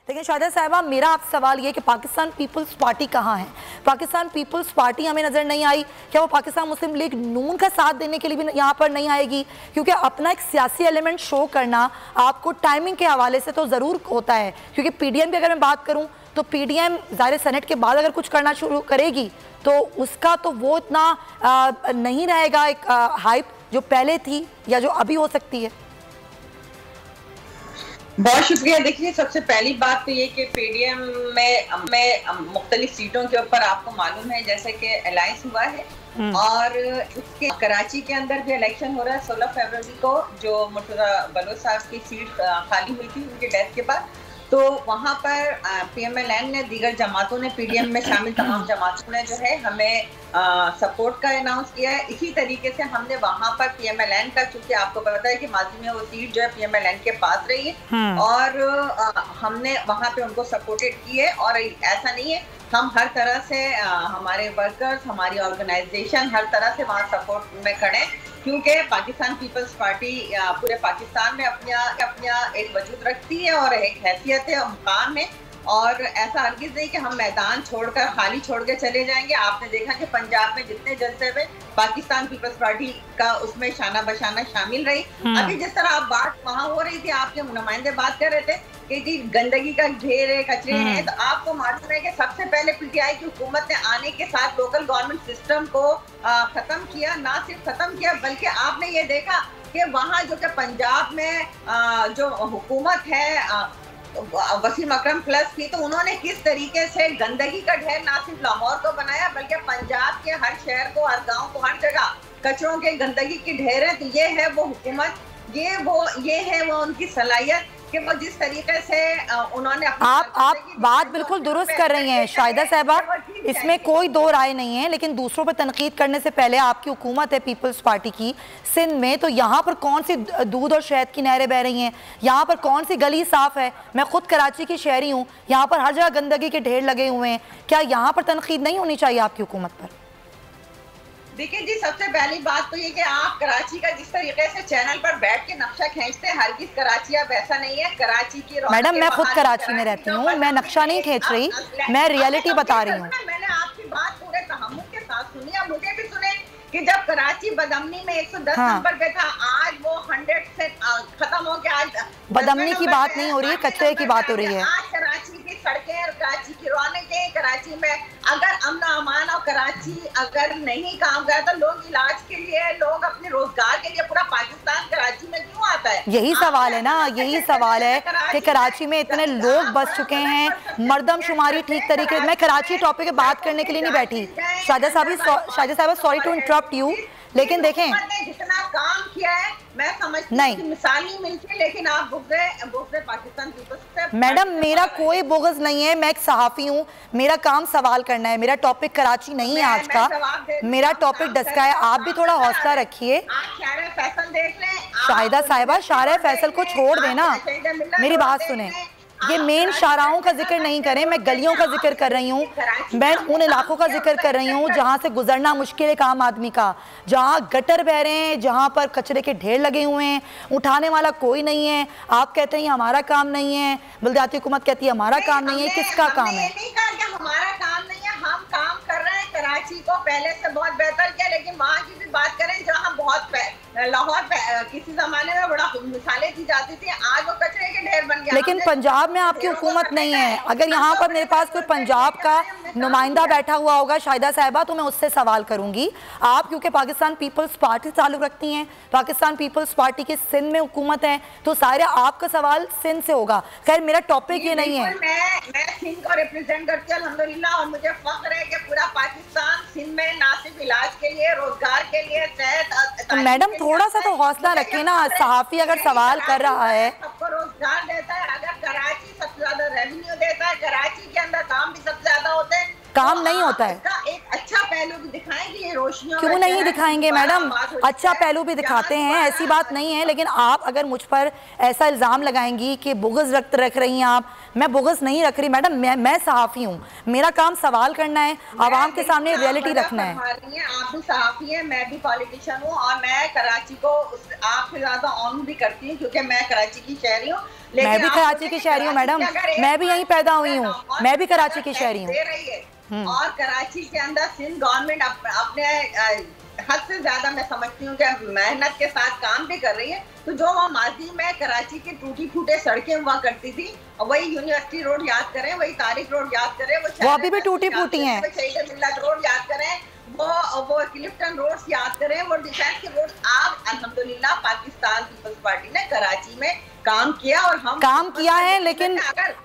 लेकिन शाहिदा साहिबा, मेरा आप सवाल ये कि पाकिस्तान पीपल्स पार्टी कहाँ है? पाकिस्तान पीपल्स पार्टी हमें नज़र नहीं आई। क्या वो पाकिस्तान मुस्लिम लीग नून का साथ देने के लिए भी यहाँ पर नहीं आएगी? क्योंकि अपना एक सियासी एलिमेंट शो करना आपको टाइमिंग के हवाले से तो ज़रूर होता है, क्योंकि पीडीएम की अगर मैं बात करूँ तो पीडीएम ज़ाहिर सेनेट के बाद अगर कुछ करना शुरू करेगी तो उसका तो वो इतना नहीं रहेगा एक हाइप जो पहले थी या जो अभी हो सकती है। बहुत शुक्रिया। देखिए, सबसे पहली बात तो ये कि पीडीएम में मुख्तलिफ सीटों के ऊपर आपको मालूम है जैसे कि अलायंस हुआ है और इसके कराची के अंदर भी इलेक्शन हो रहा है 16 फरवरी को, जो मुर्तजा बलोच साहब की सीट खाली हुई थी उनके डेथ के बाद। तो वहाँ पर पीएमएलएन ने, दीगर जमातों ने, पीडीएम में शामिल तमाम जमातों ने जो है हमें सपोर्ट का अनाउंस किया है। इसी तरीके से हमने वहाँ पर पीएमएलएन का, चूंकि आपको पता है कि माजी में वो सीट जो है पीएमएलएन के पास रही है और हमने वहाँ पे उनको सपोर्टेड की है। और ऐसा नहीं है, हम हर तरह से हमारे वर्कर्स, हमारी ऑर्गेनाइजेशन हर तरह से वहाँ सपोर्ट में खड़े, क्योंकि पाकिस्तान पीपल्स पार्टी पूरे पाकिस्तान में अपना एक वजूद रखती है और एक हैसियत है और मुकाम है। और ऐसा हरगिज़ नहीं कि हम मैदान छोड़कर खाली छोड़ के चले जाएंगे। आपने देखा कि पंजाब में जितने जलसे हुए पाकिस्तान पीपल्स पार्टी का उसमें शाना बशाना शामिल रही। अभी जिस तरह आप बात वहाँ हो रही थी, आपके नुमाइंदे बात कर रहे थे कि जी गंदगी का ढेर है, कचरे हैं, तो आपको मालूम है कि सबसे पहले पीटीआई की हुकूमत ने आने के साथ लोकल गवर्नमेंट सिस्टम को खत्म किया। ना सिर्फ खत्म किया बल्कि आपने ये देखा कि वहाँ जो कि पंजाब में जो हुकूमत है वसीम अकरम प्लस की, तो उन्होंने किस तरीके से गंदगी का ढेर ना सिर्फ लाहौर को बनाया बल्कि पंजाब के हर शहर को, हर गांव को, हर जगह कचरों के गंदगी के ढेर है। तो ये है वो हुकूमत, ये है वो उनकी सलाहियत कि वो जिस तरीके से उन्होंने आप बात बिल्कुल दुरुस्त कर रही हैं शाहिदा साहिबा, इसमें कोई दो राय नहीं है। लेकिन दूसरों पर तनकीद करने से पहले आपकी हुकूमत है पीपल्स पार्टी की सिंध में, तो यहाँ पर कौन सी दूध और शहद की नहरें बह रही हैं? यहाँ पर कौन सी गली साफ है? मैं खुद कराची की शहरी हूँ, यहाँ पर हर जगह गंदगी के ढेर लगे हुए हैं। क्या यहाँ पर तनकीद नहीं होनी चाहिए आपकी हुकूमत पर? देखिए जी, सबसे पहली बात तो ये कि आप कराची का जिस तरीके से चैनल पर बैठ के नक्शा खींचते हैं, हरगिज़ कराची अब ऐसा नहीं है। कराची की मैडम, मैं खुद कराची में रहती हूँ, मैं नक्शा नहीं खींच रही, मैं रियलिटी बता रही हूँ। मैंने आपकी बात पूरे तहम्मुल के साथ सुनी, अब मुझे भी सुने कि जब कराची बदअमनी में 110 नंबर पे था, आज वो 100 से खत्म हो गया। आज बदअमनी की बात नहीं हो रही है, कचरे की बात हो रही है। आज कराची की सड़कें और कराची की रौनकें, कराची में अगर अमन अमान और कराची अगर नहीं काम करे तो लोग इलाज के लिए, लोग अपने रोजगार के लिए, पूरा पाकिस्तान कराची में क्यों आता है? यही सवाल है ना, यही सवाल है कि कराची में इतने लोग बस चुके हैं, मर्दमशुमारी ठीक तरीके। मैं कराची टॉपिक पे बात करने के लिए नहीं बैठी शाहिदा साहिबा, सॉरी टू इंटरप्ट यू, लेकिन देखें जितना काम किया है मैं समझती हूं कि मिसाल नहीं मिलती, लेकिन आप बुग़्ज़ पाकिस्तान पीपल्स। मैडम, मेरा कोई बुग़्ज़ नहीं है, मैं एक सहाफ़ी हूँ, मेरा काम सवाल करना है। मेरा टॉपिक कराची नहीं है आज का, मेरा टॉपिक डस्का है। आप भी थोड़ा हौसला रखिए। शाहिदा साहिबा, शाहरा फैसल को छोड़ देना, मेरी बात सुने। ये मेन शाहराहों का जिक्र नहीं करें, मैं गलियों का जिक्र कर रही हूँ, मैं उन इलाकों का जिक्र कर रही हूँ जहाँ से गुजरना मुश्किल है आम आदमी का, जहाँ गटर बह रहे हैं, जहाँ पर कचरे के ढेर लगे हुए हैं, उठाने वाला कोई नहीं है। आप कहते हैं हमारा काम नहीं है, बल्दियाती हुकूमत कहती है हमारा काम नहीं है। किसका काम है? हमारा काम नहीं है, हम काम कर रहे हैं। कराची को पहले से बहुत बेहतर किया, लेकिन वहाँ की भी बात करें जहाँ बहुत लाहौर किसी जमाने में बड़ा मिसालें दी जाती थी, आज वो कचरे के ढेर बन गया। लेकिन पंजाब में आपकी हुकूमत नहीं है। अगर यहाँ पर मेरे पास कोई पंजाब का नुमाइंदा बैठा हुआ होगा शाहिदा साहिबा, तो मैं उससे सवाल करूंगी। आप क्योंकि पाकिस्तान पीपल्स पार्टी से ताल्लुक़ रखती हैं, पाकिस्तान पीपल्स पार्टी की सिंध में हुकूमत है, तो सारे आपका सवाल सिंध से होगा। खैर, मेरा टॉपिक ये नहीं है। मैं सिंध को रिप्रेजेंट करती हूँ अल्हम्दुलिल्लाह, और मुझे फख्र है कि पूरा पाकिस्तान सिंध में ना सिर्फ इलाज के लिए, रोजगार के लिए, सेहत। तो मैडम, थोड़ा सा तो हौसला रखें ना, सहाफ़ी अगर सवाल कर रहा है। सबको रोजगार देता है। अगर कराची सबसे ज्यादा रेवेन्यू देता है, कराची के अंदर काम भी सबसे ज्यादा होते हैं, काम नहीं होता है। एक अच्छा पहलू भी दिखाएंगे, ये रोशनियों क्यों नहीं दिखाएंगे मैडम, अच्छा पहलू भी दिखाते हैं, ऐसी बात नहीं है। लेकिन आप अगर मुझ पर ऐसा इल्ज़ाम लगाएंगी कि बुग़्ज़ रख रही हैं आप, मैं बुग़्ज़ नहीं रख रही मैडम, मैं सहाफ़ी हूँ, मेरा काम सवाल करना है, आवाम के सामने रियलिटी रखना है। आप भी सहाफ़ी हैं, मैं भी पॉलिटिशियन हूँ, और मैं कराची को आपसे ज़्यादा ऑन भी करती हूँ क्योंकि मैं कराची की शहरी हूँ। मैं भी कराची की शहरी हूँ मैडम, मैं भी यहीं पैदा हुई हूँ, मैं भी कराची की शहरी हूँ। और कराची के अंदर सिंध गवर्नमेंट अपने हद से ज्यादा मैं समझती हूँ कि मेहनत के साथ काम भी कर रही है। तो जो वो माजी में कराची की टूटी फूटे सड़कें हुआ करती थी, वही यूनिवर्सिटी रोड याद करें, वही तारिक रोड याद करें, वो अभी भी टूटी फूटी हैं, शहीद मिल्लत रोड याद करें, वो क्लिफ्टन रोड्स याद करें, वो डिफेंस के रोड्स। आप अल्हम्दुलिल्लाह पाकिस्तान पीपल्स पार्टी ने कराची में काम किया, और हम काम किया है, लेकिन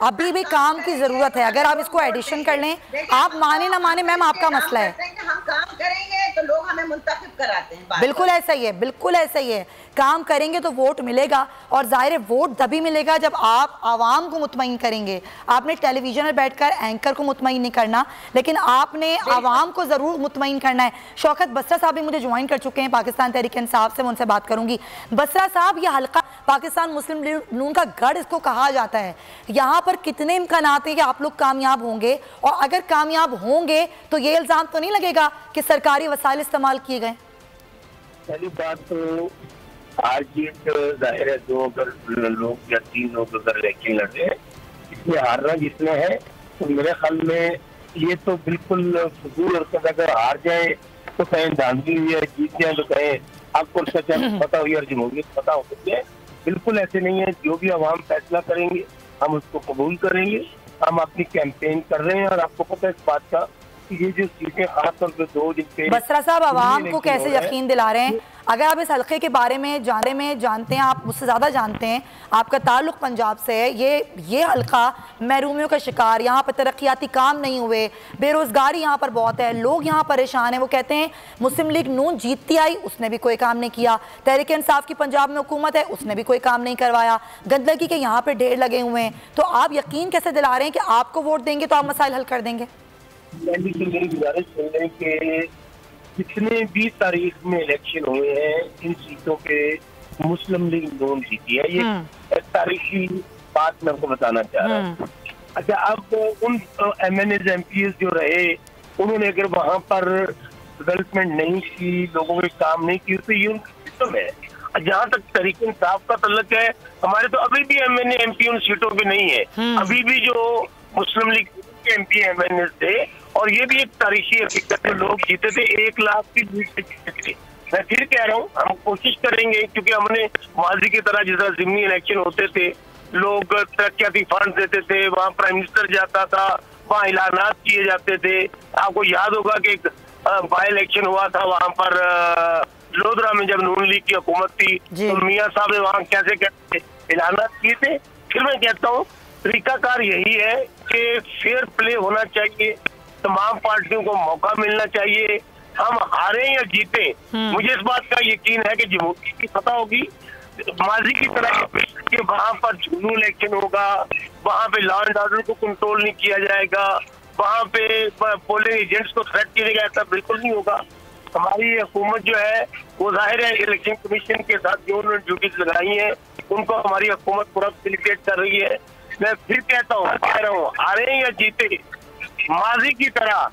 अभी भी काम की जरूरत है। अगर आप इसको एडिशन कर लें, आप माने ना माने मैम, आपका मसला है। हम काम करेंगे तो लोग हमें मुंतखब कराते हैं। बिल्कुल ऐसा ही है, बिल्कुल ऐसा ही है। काम करेंगे तो वोट मिलेगा, और जाहिर है वोट तभी मिलेगा जब आप आवाम को मुतमईन करेंगे। आपने टेलीविजन में बैठकर एंकर को मुतमईन नहीं करना, लेकिन आपने आवाम को जरूर मुतमईन करना है। शौकत बसरा साहब भी मुझे ज्वाइन कर चुके हैं पाकिस्तान तहरीक इंसाफ से, मैं उनसे बात करूंगी। बसरा साहब, ये हल्का पाकिस्तान मुस्लिम लीग नून का गढ़ इसको कहा जाता है, यहाँ पर कितने इम्कानात हैं कि आप लोग कामयाब होंगे? और अगर कामयाब होंगे तो ये इल्ज़ाम तो नहीं लगेगा कि सरकारी वसाइल इस्तेमाल किए गए? पहली बात तो हार जीत जाहिर है, 2 अगर लोग या 3 लोग अगर इलेक्शन लड़ रहे हैं, इसमें हारना जिसने है, तो मेरे ख्याल में ये तो बिल्कुल फजूल हरकत। अगर हार जाए तो कहें धांधली हुई है, जीत जाए तो कहें आपको सच पता हुई और जमहूरियत पता हो सकती है। बिल्कुल ऐसे नहीं है। जो भी आवाम फैसला करेंगे हम उसको कबूल करेंगे। हम अपनी कैंपेन कर रहे हैं, और आपको पता है इस बात का, ये जो सीटें खासतौर पर 2 जिनके बसरा साहब आवाम को कैसे यकीन दिला रहे हैं? अगर आप इस हल्के के बारे में जानते हैं, आप मुझसे ज़्यादा जानते हैं, आपका ताल्लुक पंजाब से है, ये हल्का महरूमियों का शिकार, यहाँ पर तरक्याती काम नहीं हुए, बेरोज़गारी यहाँ पर बहुत है, लोग यहाँ परेशान हैं। वो कहते हैं मुस्लिम लीग नून जीतती आई, उसने भी कोई काम नहीं किया। तहरीक इंसाफ की पंजाब में हुकूमत है, उसने भी कोई काम नहीं करवाया। गंदगी के यहाँ पर ढेर लगे हुए हैं। तो आप यकीन कैसे दिला रहे हैं कि आपको वोट देंगे तो आप मसाइल हल कर देंगे? मेरी गुजारिश सुन रहे कि जितने भी तारीख में इलेक्शन हुए हैं, इन सीटों पे मुस्लिम लीग नून जीती है। ये एक तारीखी बात मैं आपको बताना चाह रहा हूँ। अच्छा, अब उन MNAs MPs जो रहे, उन्होंने अगर वहाँ पर डेवलपमेंट नहीं की, लोगों के काम नहीं किए, तो ये उनका सिस्टम है। जहाँ तक तहरीक इंसाफ का तल्लुक है, हमारे तो अभी भी MNA MP उन सीटों पे नहीं है। अभी भी जो मुस्लिम लीग के MP MNA थे, और ये भी एक तारीखी हकीकत है, लोग जीते थे 1 लाख की लीड से जीते थे। मैं फिर कह रहा हूँ, हम कोशिश करेंगे, क्योंकि हमने माजी की तरह जिस तरह ज़िमनी इलेक्शन होते थे, लोग तरक्याती फंड देते थे, वहाँ प्राइम मिनिस्टर जाता था, वहाँ ऐलानात किए जाते थे। आपको याद होगा कि एक बाई इलेक्शन हुआ था वहाँ पर लोधरा में, जब नून लीग की हुकूमत थी, तो मियाँ साहब ने वहाँ कैसे कैसे ऐलानात किए थे। फिर मैं कहता हूँ तरीकाकार यही है कि फेयर प्ले होना चाहिए, तमाम पार्टियों को मौका मिलना चाहिए। हम हारे या जीते, मुझे इस बात का यकीन है कि जमहूरियत की फतह होगी। माजी की तरह कि वहाँ पर झूनू इलेक्शन होगा, वहाँ पे लॉ एंड ऑर्डर को कंट्रोल नहीं किया जाएगा, वहाँ पे पोलिंग एजेंट्स को थ्रेट किया जाएगा, ऐसा बिल्कुल नहीं होगा। हमारी हुकूमत जो है वो जाहिर है इलेक्शन कमीशन के साथ जो उन्होंने ड्यूटीज लगाई है, उनको हमारी हुकूमत पूरा फैसिलिटेट कर रही है। मैं फिर कह रहा हूँ हारे या जीते, माजी की तरह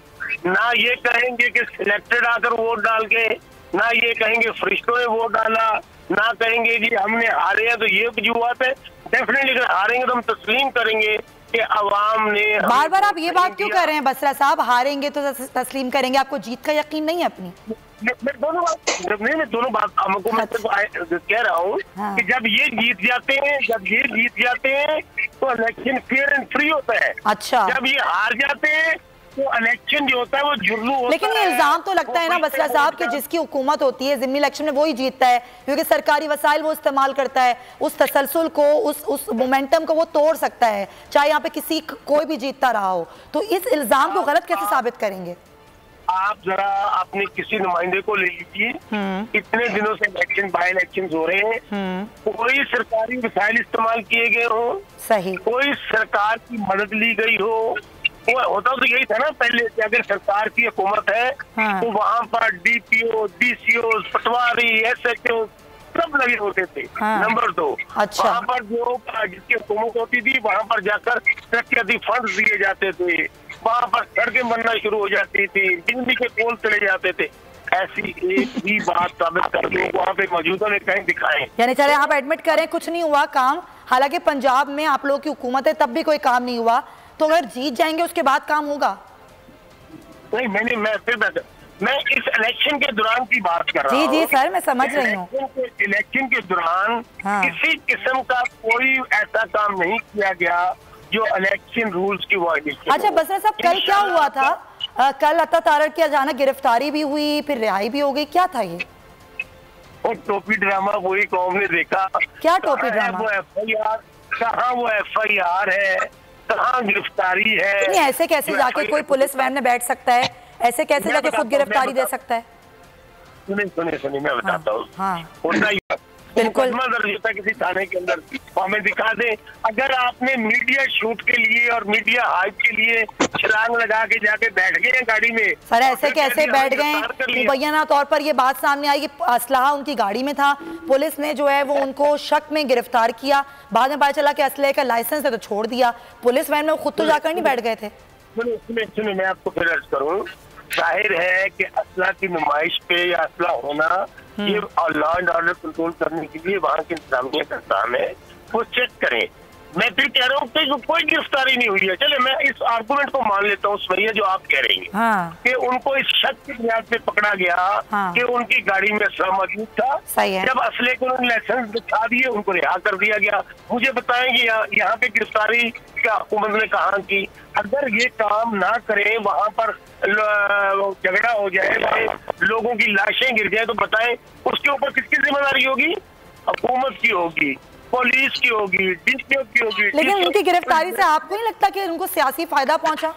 ना ये कहेंगे कि सिलेक्टेड आकर वोट डाल के, ना ये कहेंगे फरिश्तों ने वोट डाला, ना कहेंगे जी हमने हारे हैं तो ये वजूहत है। डेफिनेटली अगर हारेंगे तो हम तस्लीम करेंगे कि अवाम ने। बार बार आप ये बात क्यों कर रहे हैं बसरा साहब? हारेंगे तो तस्लीम करेंगे, आपको जीत का यकीन नहीं है अपनी? मैं दोनों बात हमको मैं कह रहा हूँ कि जब ये जीत जाते हैं तो इलेक्शन फेयर एंड फ्री होता है। अच्छा, जब ये हार जाते हैं तो इलेक्शन जो होता है वो जुर्रू होता है। लेकिन ये इल्जाम तो लगता है ना बसरा साहब कि जिसकी हुकूमत होती है ज़िमनी इलेक्शन में वही जीतता है, क्योंकि सरकारी वसाइल वो इस्तेमाल करता है, उस तसलसल को, उस मोमेंटम को वो तोड़ सकता है, चाहे यहाँ पे कोई भी जीतता रहा हो। तो इस इल्जाम को गलत कैसे साबित करेंगे? आप जरा अपने किसी नुमाइंदे को ले लीजिए, इतने दिनों से इलेक्शन बाई इलेक्शन हो रहे हैं, कोई सरकारी वसाइल इस्तेमाल किए गए हो, सही, कोई सरकार की मदद ली गई हो, वो होता तो यही था ना पहले कि अगर सरकार की हुकूमत है तो वहाँ पर DPO, DCO, पटवारी, SHO सब लगे होते थे। नंबर 2, वहाँ पर जो जिसकी हुकूमत होती थी वहाँ पर जाकर तरक्याती फंड दिए जाते थे, वहाँ पर सड़कें बनना शुरू हो जाती थी, बिजली के पोल चले जाते थे। ऐसी एक ही बात साबित कर दो वहाँ पे मौजूदा ने कहीं दिखाएं। यानी चले आप एडमिट करें कुछ नहीं हुआ काम, हालांकि पंजाब में आप लोगों की हुकूमत है तब भी कोई काम नहीं हुआ, तो अगर जीत जाएंगे उसके बाद काम होगा? नहीं, मैं इस इलेक्शन के दौरान की बात कर रहा हूँ। जी सर, मैं समझ रही हूँ। इलेक्शन के दौरान किसी किस्म का कोई ऐसा काम नहीं किया गया जो इलेक्शन रूल्स की वायलेशन। अच्छा बसरा साहब, कल क्या हुआ था? कल अता तारड़ की अचानक गिरफ्तारी भी हुई, फिर रिहाई भी हो गई, क्या था ये? और टोपी ड्रामा पूरी कौम ने देखा। क्या टोपी ड्रामा? वो FIR कहाँ, वो FIR है कहाँ, गिरफ्तारी है? नहीं, ऐसे कैसे जाके कोई पुलिस वैन में बैठ सकता है? ऐसे कैसे जाके खुद गिरफ्तारी दे सकता है? सुनिए मैं बताता हूँ। बिल्कुल दर्ज होता किसी थाने के अंदर, हमें दिखा दे। अगर आपने मीडिया शूट के लिए और मीडिया हाइप के लिए छलांग लगा के जाके बैठ गए हैं गाड़ी में, सर ऐसे कैसे बैठ गए? मुबैना तौर पर ये बात सामने आई कि असलहा उनकी गाड़ी में था, पुलिस ने जो है वो उनको शक में गिरफ्तार किया, बाद में पता चला कि असलहे का लाइसेंस है तो छोड़ दिया। पुलिस वैन में खुद तो जाकर नहीं बैठ गए थे? सुनिए मैं आपको फिर अर्ज करूँ, जाहिर है कि असला की नुमाइश पे या असला होना ये लॉ एंड ऑर्डर कंट्रोल करने के लिए वहाँ के इंतजामिया का काम है, वो चेक करें। मैं फिर कह रहा हूँ कि कोई गिरफ्तारी नहीं हुई है। चले मैं इस आर्गुमेंट को मान लेता हूँ सुमैया, जो आप कह रही हैं कि उनको इस शक की बुनियाद पे पकड़ा गया कि उनकी गाड़ी में असला मौजूद था। जब असले को उन्होंने लाइसेंस दिखा दिए, उनको रिहा कर दिया गया। मुझे बताएंगे यहाँ पे गिरफ्तारी का हुकूमत ने कहा कि अगर ये काम ना करें, वहाँ पर झगड़ा हो जाए, लोगों की लाशें गिर जाए, तो बताएं उसके ऊपर किसकी जिम्मेदारी होगी? हुकूमत की होगी, पुलिस की होगी, DPO की होगी। लेकिन उनकी गिरफ्तारी से आपको नहीं लगता कि उनको सियासी फायदा पहुंचा?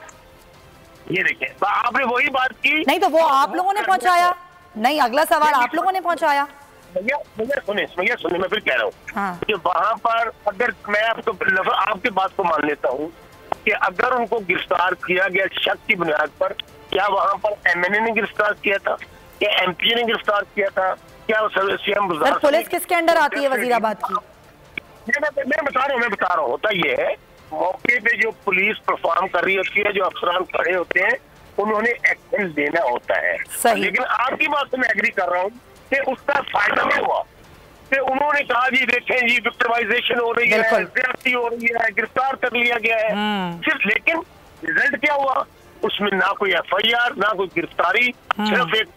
ये देखिए आपने वही बात की। नहीं तो वो आप लोगों ने पहुंचाया? नहीं, अगला सवाल आप लोगों ने पहुंचाया। भैया सुनिए मैं फिर कह रहा हूँ कि वहाँ पर अगर मैं आपके बात को मान लेता हूँ कि अगर उनको गिरफ्तार किया गया शक की बुनियाद पर, क्या वहाँ पर MNA ने गिरफ्तार किया था, क्या MP ने गिरफ्तार किया था, क्या CM? सर पुलिस किसके अंडर आती है वजीराबाद की? मैं बता रहा हूँ होता ये है, मौके पे जो पुलिस परफॉर्म कर रही होती है, जो अफसरान खड़े होते हैं, उन्होंने एक्शन देना होता है। लेकिन आपकी बात से मैं एग्री कर रहा हूँ कि उसका फायदा नहीं हुआ कि उन्होंने कहा जी देखें जी विक्टिमाइजेशन हो रही है, ज्यादती हो रही है, गिरफ्तार कर लिया गया है सिर्फ। लेकिन रिजल्ट क्या हुआ? उसमें ना कोई FIR, ना कोई गिरफ्तारी, सिर्फ एक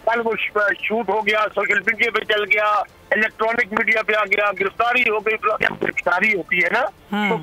कल वो शूट हो गया, सोशल मीडिया पे चल गया, इलेक्ट्रॉनिक मीडिया पे आ गया, गिरफ्तारी हो गई। जब गिरफ्तारी होती है ना तो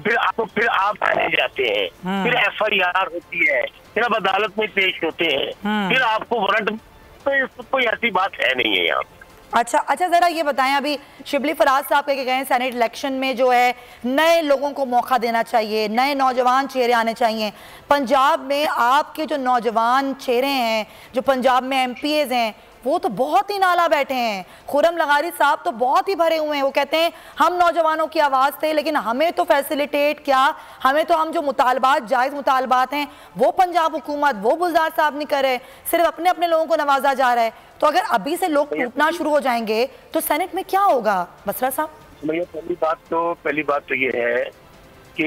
फिर आप थाने जाते हैं, फिर FIR होती है, फिर आप अदालत में पेश होते हैं, फिर आपको वारंट। तो कोई ऐसी बात है नहीं है यहाँ। अच्छा जरा ये बताएं, अभी शिबली फराज साहब कह के गए सेनेट इलेक्शन में जो है नए लोगों को मौका देना चाहिए, नए नौजवान चेहरे आने चाहिए। पंजाब में आपके जो नौजवान चेहरे हैं, जो पंजाब में MPAs हैं, वो तो बहुत ही नाला बैठे हैं। खुर्रम लगारी साहब तो बहुत ही भरे हुए हैं। वो कहते हैं हम नौजवानों की आवाज़ थे, लेकिन हमें तो फैसिलिटेट क्या, हमें तो हम जो मुतालबात जायज़ मुतालबात हैं वो पंजाब हुकूमत, वो गुलजार साहब नहीं कर रहे, सिर्फ अपने अपने लोगों को नवाजा जा रहा है। तो अगर अभी से लोग टूटना शुरू हो जाएंगे तो सेनेट में क्या होगा बसरा साहब? पहली बात तो ये है कि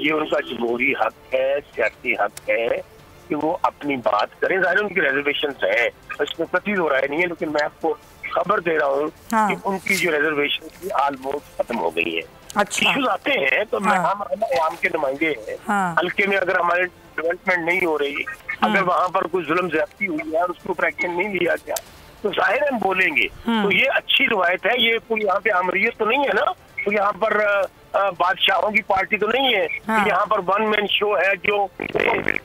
ये उनका जमहूरी हक है, सियासी हक है कि वो अपनी बात करें। जाहिर उनकी रिजर्वेशन है, इसमें प्रतीत हो रहा है नहीं है, लेकिन मैं आपको खबर दे रहा हूँ कि उनकी जो रिजर्वेशन थी ऑलमोस्ट खत्म हो गई है। इश्यूज आते हैं तो हम आवाम के नुमाइंदे हैं, हल्के में अगर हमारे डेवलपमेंट नहीं हो रही, अगर वहाँ पर कोई जुल्म ज्यादती हुई है और उसके ऊपर एक्शन नहीं लिया गया, तो जाहिर हम बोलेंगे। तो ये अच्छी रवायत है, ये कोई यहाँ पे आमरीत तो नहीं है ना, तो यहाँ पर बादशाहों की पार्टी तो नहीं है। यहाँ पर वन मैन शो है, जो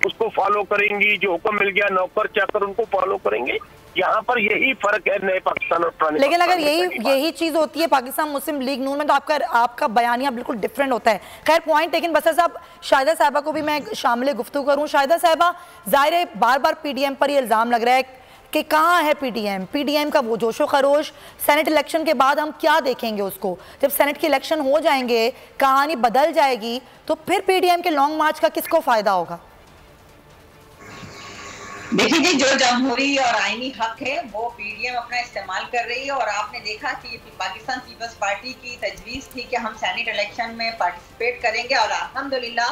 उसको फॉलो करेंगी, जो हुक्म मिल गया नौकर चाकर उनको फॉलो करेंगे। यहाँ पर यही फर्क है नए पाकिस्तान और पुराने। लेकिन अगर यही चीज होती है पाकिस्तान मुस्लिम लीग नून में, तो आपका बयानिया बिल्कुल डिफरेंट होता है। खैर पॉइंट टेकन। बसर साहब, शाहिदा साहिबा को भी मैं शामिल गुफ्तगू करूँ। शाहिदा साहिबा, जाहिर है बार बार PDM पर ये इल्ज़ाम लग रहा है कि कहाँ है PDM का वो जोशो खरोश। सेनेट इलेक्शन के बाद हम क्या देखेंगे उसको? जब सेनेट के इलेक्शन हो जाएंगे, कहानी बदल जाएगी, तो फिर PDM के लॉन्ग मार्च का किसको फायदा होगा? देखिए जी, जो जमहूरी और आईनी हक है वो पीडीएम अपना इस्तेमाल कर रही है। और आपने देखा कि पाकिस्तान पीपल्स पार्टी की तजवीज़ थी कि हम सेनेट इलेक्शन में पार्टिसिपेट करेंगे और अल्हम्दुलिल्लाह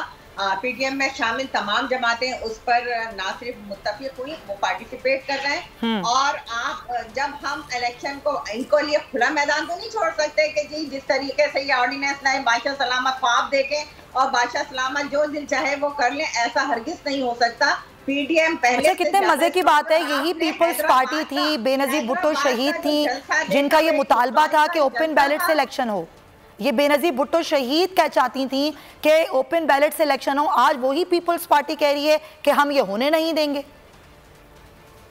पीडीएम में शामिल तमाम जमातें उस पर ना सिर्फ मुत्तफिक हुई, वो पार्टिसिपेट कर रहे हैं। और आप जब हम इलेक्शन को इनको लिए खुला मैदान तो नहीं छोड़ सकते कि जी जिस तरीके से ये ऑर्डिनेंस लाए बादशाह सलामत ख्वाब देखें और बादशाह सलामत जो दिल चाहे वो कर लें, ऐसा हरगिज नहीं हो सकता। पीडीएम पहले अच्छा, कितने मजे की बात है, यही पीपल्स पार्टी थी, बेनजीर भुट्टो शहीद थी जिनका ये मुतालबा था कि ओपन बैलेट से इलेक्शन हो। ये बेनजीर भुट्टो शहीद क्या चाहती थी कि ओपन बैलेट से इलेक्शन हो, आज वही पीपल्स पार्टी कह रही है कि हम ये होने नहीं देंगे।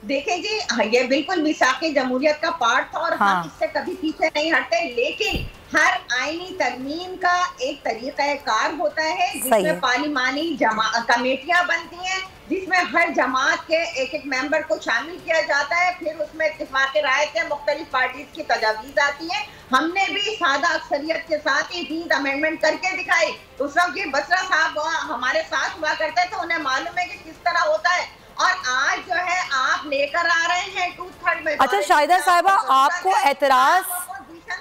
देखें जी, ये बिल्कुल मिसाक़े जमहूरियत का पार्ट था और हम इससे कभी पीछे नहीं हटते, लेकिन हर आईनी तरमीम का एक तरीक़ाकार होता है जिसमें पार्लिमानी कमेटियां बनती हैं, जिसमें हर जमात के एक एक मेंबर को शामिल किया जाता है, फिर उसमें इत्तेफाक़ राय से मुख्तलिफ पार्टीज की तजावीज़ आती है। हमने भी सादा अक्सरियत के साथ ही 3 अमेंडमेंट करके दिखाई। उस वक्त ये बसरा साहब हमारे साथ हुआ करते थे, उन्हें मालूम है कि किस तरह होता है। और आज जो है आप लेकर आ रहे हैं 2/3 में। अच्छा शाहिदा साहिबा, आपको एतराज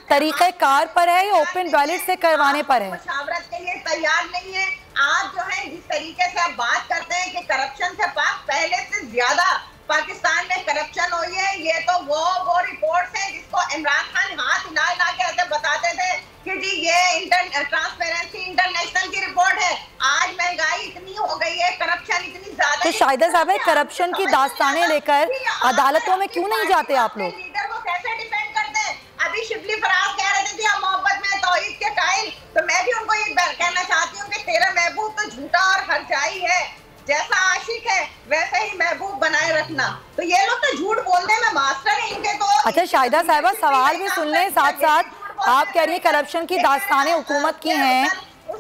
तरीक़ेकार पर है या ओपन बैलेट से करवाने पर है? मुशावरत के लिए तैयार नहीं है। आप जो है जिस तरीके से आप बात करते हैं कि करप्शन से पहले से ज्यादा पाकिस्तान में करप्शन हुई है, ये तो वो रिपोर्ट्स हैं जिसको इमरान खान हाथ हिला हिला के ऐसे बताते थे कि जी ये ट्रांसपेरेंसी इंटरनेशनल की रिपोर्ट है। आज महंगाई इतनी हो गई है, करप्शन इतनी ज्यादा। तो शाहिदा साहब, करप्शन की दास्तानें लेकर अदालतों में क्यों नहीं जाते आप लोग? लीडर को कैसे डिफेंड करते हैं? अभी शिबली फराज कह रहे थे मोहब्बत में तौहीद के कायल, तो मैं भी उनको ये कहना चाहती हूँ कि तेरा महबूब तो झूठा और हरजाई है, जैसा आशिक है वैसे ही महबूब बनाए रखना। तो ये लोग तो झूठ बोलने में मास्टर है इनके तो। अच्छा शाहिदा साहिबा, सवाल भी सुन लें साथ साथ। आप कह रही हैं करप्शन की दास्तानें हुकूमत की हैं,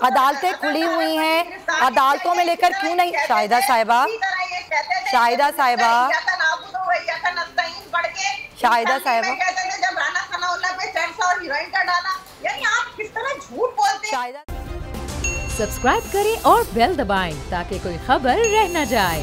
अदालतें खुली हुई हैं, अदालतों में लेकर क्यों नहीं? शाहिदा साहिबा, शाहिदा साहिबा, शाहिदा साहिबा, जब राना सनाउल्लाह पे चर्चा और हीरोइन का डाला, यानी आप किस तरह झूठ बोलते हैं। सब्सक्राइब करें और बेल दबाएं ताकि कोई खबर रह न जाए।